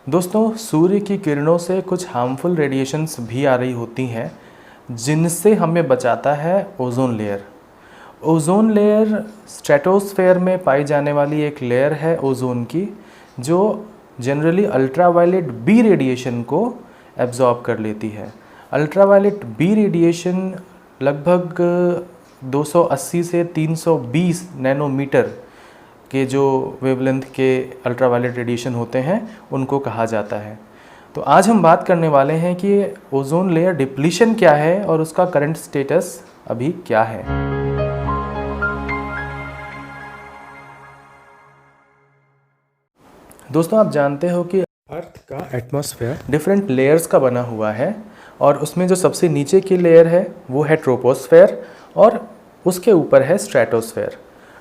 दोस्तों, सूर्य की किरणों से कुछ हार्मफुल रेडिएशंस भी आ रही होती हैं जिनसे हमें बचाता है ozone layer. Ozone layer stratosphere में पाई जाने वाली एक लेयर है ओजोन की, जो जनरली अल्ट्रावायलेट बी रेडिएशन को एब्जॉर्ब कर लेती है। अल्ट्रावायलेट बी रेडिएशन लगभग 280 से 320 नैनोमीटर के जो वेवलेंथ के अल्ट्रावायलेट रेडिएशन होते हैं उनको कहा जाता है। तो आज हम बात करने वाले हैं कि ओजोन लेयर डिप्लीशन क्या है और उसका करंट स्टेटस अभी क्या है। दोस्तों, आप जानते हो कि अर्थ का एटमॉस्फेयर डिफरेंट लेयर्स का बना हुआ है और उसमें जो सबसे नीचे की लेयर है वो है ट्रोपोस्फेयर और उसके ऊपर है स्ट्रेटोस्फेयर।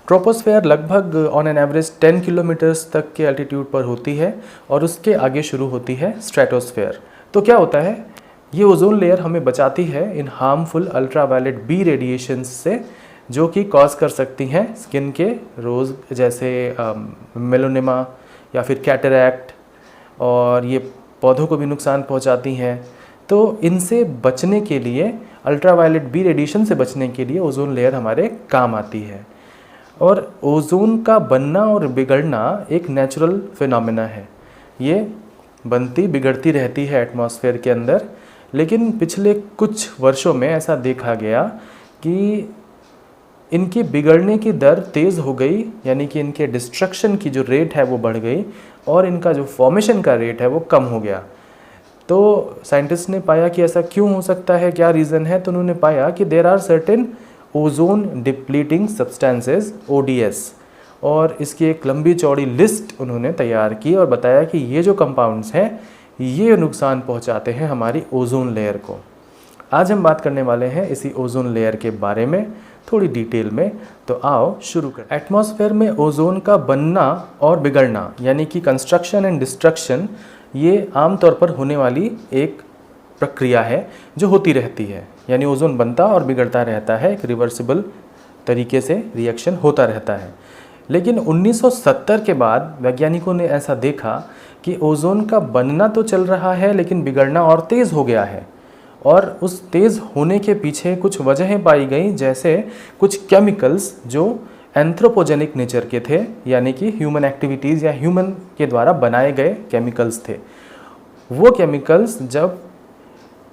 ट्रोपोस्फेयर लगभग ऑन एन एवरेज 10 किलोमीटर्स तक के एल्टीट्यूड पर होती है और उसके आगे शुरू होती है स्ट्रेटोस्फेयर। तो क्या होता है, ये ओजोन लेयर हमें बचाती है इन हार्मफुल अल्ट्रावायलेट बी रेडिएशंस से, जो कि कॉज कर सकती हैं स्किन के रोज जैसे मेलानोमा या फिर कैटरैक्ट, और ये पौधों को भी नुकसान पहुंचाती हैं। तो इनसे बचने के लिए, अल्ट्रावायलेट बी रेडिएशन से बचने के लिए ओजोन लेयर हमारे काम आती है। और ओजोन का बनना और बिगड़ना एक नेचुरल फिनोमेना है। ये बनती बिगड़ती रहती है एटमॉस्फेयर के अंदर, लेकिन पिछले कुछ वर्षों में ऐसा देखा गया कि इनकी बिगड़ने की दर तेज़ हो गई, यानी कि इनके डिस्ट्रक्शन की जो रेट है वो बढ़ गई और इनका जो फॉर्मेशन का रेट है वो कम हो गया। तो साइंटिस्ट ने पाया कि ऐसा क्यों हो सकता है, क्या रीज़न है। तो उन्होंने पाया कि there are certain ozone depleting substances ODS, और इसकी एक लंबी चौड़ी लिस्ट उन्होंने तैयार की और बताया कि ये जो कंपाउंड्स हैं ये नुकसान पहुंचाते हैं हमारी ओजोन लेयर को। आज हम बात करने वाले हैं इसी ओजोन लेयर के बारे में थोड़ी डिटेल में। तो आओ शुरू करें। एटमॉस्फेयर में ओजोन का बनना और बिगड़ना, यानी कि कंस्ट्रक्शन एंड डिस्ट्रक्शन, ये आमतौर पर होने वाली एक प्रक्रिया है जो होती रहती है। यानी ओजोन बनता और बिगड़ता रहता है, एक रिवर्सिबल तरीके से रिएक्शन होता रहता है। लेकिन 1970 के बाद वैज्ञानिकों ने ऐसा देखा कि ओजोन का बनना तो चल रहा है लेकिन बिगड़ना और तेज़ हो गया है। और उस तेज़ होने के पीछे कुछ वजहें पाई गई, जैसे कुछ केमिकल्स जो एंथ्रोपोजेनिक नेचर के थे, यानी कि ह्यूमन एक्टिविटीज़ या ह्यूमन के द्वारा बनाए गए केमिकल्स थे। वो केमिकल्स जब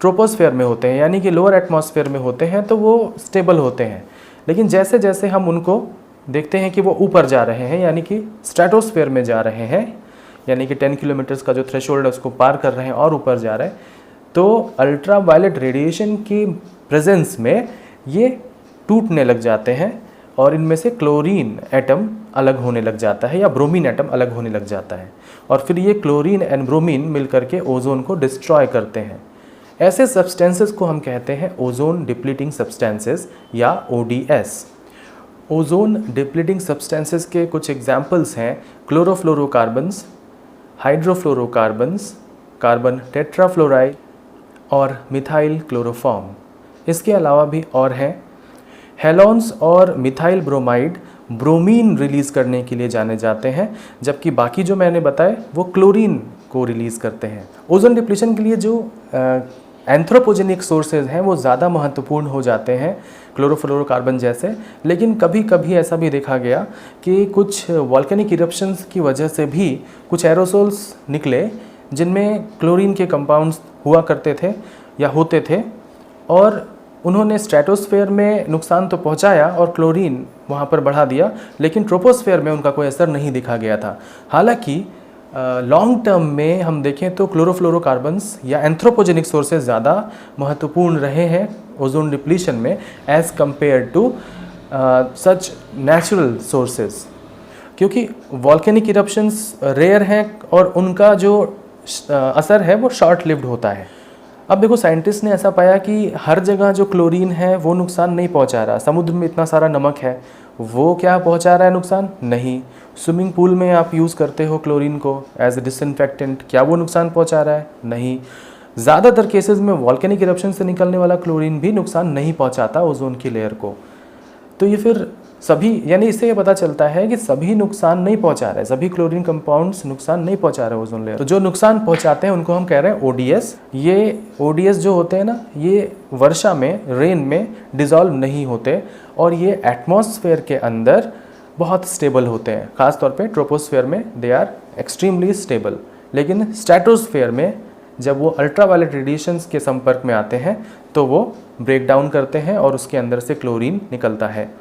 ट्रोपोस्फेयर में होते हैं, यानी कि लोअर एटमॉस्फेयर में होते हैं, तो वो स्टेबल होते हैं। लेकिन जैसे जैसे हम उनको देखते हैं कि वो ऊपर जा रहे हैं, यानी कि स्ट्रेटोस्फेयर में जा रहे हैं, यानी कि 10 किलोमीटर्स का जो थ्रेशोल्ड है उसको पार कर रहे हैं और ऊपर जा रहे हैं, तो अल्ट्रावायलेट रेडिएशन की प्रेजेंस में ये टूटने लग जाते हैं और इनमें से क्लोरीन एटम अलग होने लग जाता है या ब्रोमीन एटम अलग होने लग जाता है, और फिर ये क्लोरीन एंड ब्रोमीन मिलकर के ओजोन को डिस्ट्रॉय करते हैं। ऐसे सब्सटेंसेस को हम कहते हैं ओजोन डिप्लीटिंग सब्सटेंसेस या ODS। ओजोन डिप्लीटिंग सब्सटेंसेस के कुछ एग्जाम्पल्स हैं क्लोरोफ्लोरोकार्बन्स, हाइड्रोफ्लोरोकार्बन्स, कार्बन टेट्राफ्लोराइड और मिथाइल क्लोरोफॉर्म। इसके अलावा भी और हैं। हेलोन्स और मिथाइल ब्रोमाइड ब्रोमीन रिलीज़ करने के लिए जाने जाते हैं, जबकि बाकी जो मैंने बताए वो क्लोरीन को रिलीज़ करते हैं। ओजोन डिप्लीशन के लिए जो एंथ्रोपोजेनिक सोर्सेज हैं वो ज़्यादा महत्वपूर्ण हो जाते हैं, क्लोरोफ्लोरोकार्बन जैसे। लेकिन कभी कभी ऐसा भी देखा गया कि कुछ वॉल्केनिक इरप्शंस की वजह से भी कुछ एरोसोल्स निकले जिनमें क्लोरीन के कंपाउंड्स हुआ करते थे या होते थे, और उन्होंने स्ट्रेटोस्फेयर में नुकसान तो पहुंचाया और क्लोरीन वहाँ पर बढ़ा दिया, लेकिन ट्रोपोस्फेयर में उनका कोई असर नहीं दिखा गया था। हालांकि लॉन्ग टर्म में हम देखें तो क्लोरोफ्लोरोकार्बन्स या एंथ्रोपोजेनिक सोर्सेज ज़्यादा महत्वपूर्ण रहे हैं ओजोन डिप्लीशन में as compared to such natural sources, क्योंकि वॉल्केनिक इरप्शंस रेयर हैं और उनका जो असर है वो शॉर्ट लिव्ड होता है। अब देखो, साइंटिस्ट ने ऐसा पाया कि हर जगह जो क्लोरीन है वो नुकसान नहीं पहुंचा रहा। समुद्र में इतना सारा नमक है, वो क्या पहुंचा रहा है नुकसान? नहीं। स्विमिंग पूल में आप यूज़ करते हो क्लोरीन को एज ए डिसइंफेक्टेंट, क्या वो नुकसान पहुंचा रहा है? नहीं। ज़्यादातर केसेस में वॉल्केनिक इरप्शन से निकलने वाला क्लोरीन भी नुकसान नहीं पहुंचाता ओजोन की लेयर को। तो ये फिर सभी, यानी इससे ये पता चलता है कि सभी नुकसान नहीं पहुंचा रहे, सभी क्लोरीन कंपाउंड्स नुकसान नहीं पहुंचा रहे ओजोन लेयर। तो जो नुकसान पहुंचाते हैं उनको हम कह रहे हैं ओडीएस। ये ओडीएस जो होते हैं ना, ये वर्षा में, रेन में डिज़ोल्व नहीं होते और ये एटमॉस्फेयर के अंदर बहुत स्टेबल होते हैं। ख़ास तौर पे ट्रोपोस्फेयर में दे आर एक्सट्रीमली स्टेबल, लेकिन स्ट्रेटोस्फेयर में जब वो अल्ट्रावायलेट रेडिएशंस के संपर्क में आते हैं तो वो ब्रेक डाउन करते हैं और उसके अंदर से क्लोरीन निकलता है।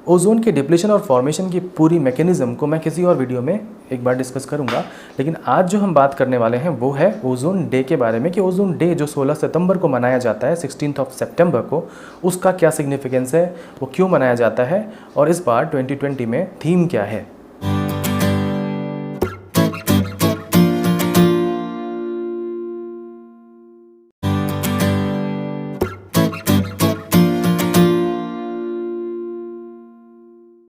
ओजोन के डिप्लीशन और फॉर्मेशन की पूरी मैकेनिज्म को मैं किसी और वीडियो में एक बार डिस्कस करूंगा, लेकिन आज जो हम बात करने वाले हैं वो है ओजोन डे के बारे में, कि ओजोन डे जो 16 सितंबर को मनाया जाता है, 16 सितंबर को, उसका क्या सिग्निफिकेंस है, वो क्यों मनाया जाता है और इस बार 2020 में थीम क्या है।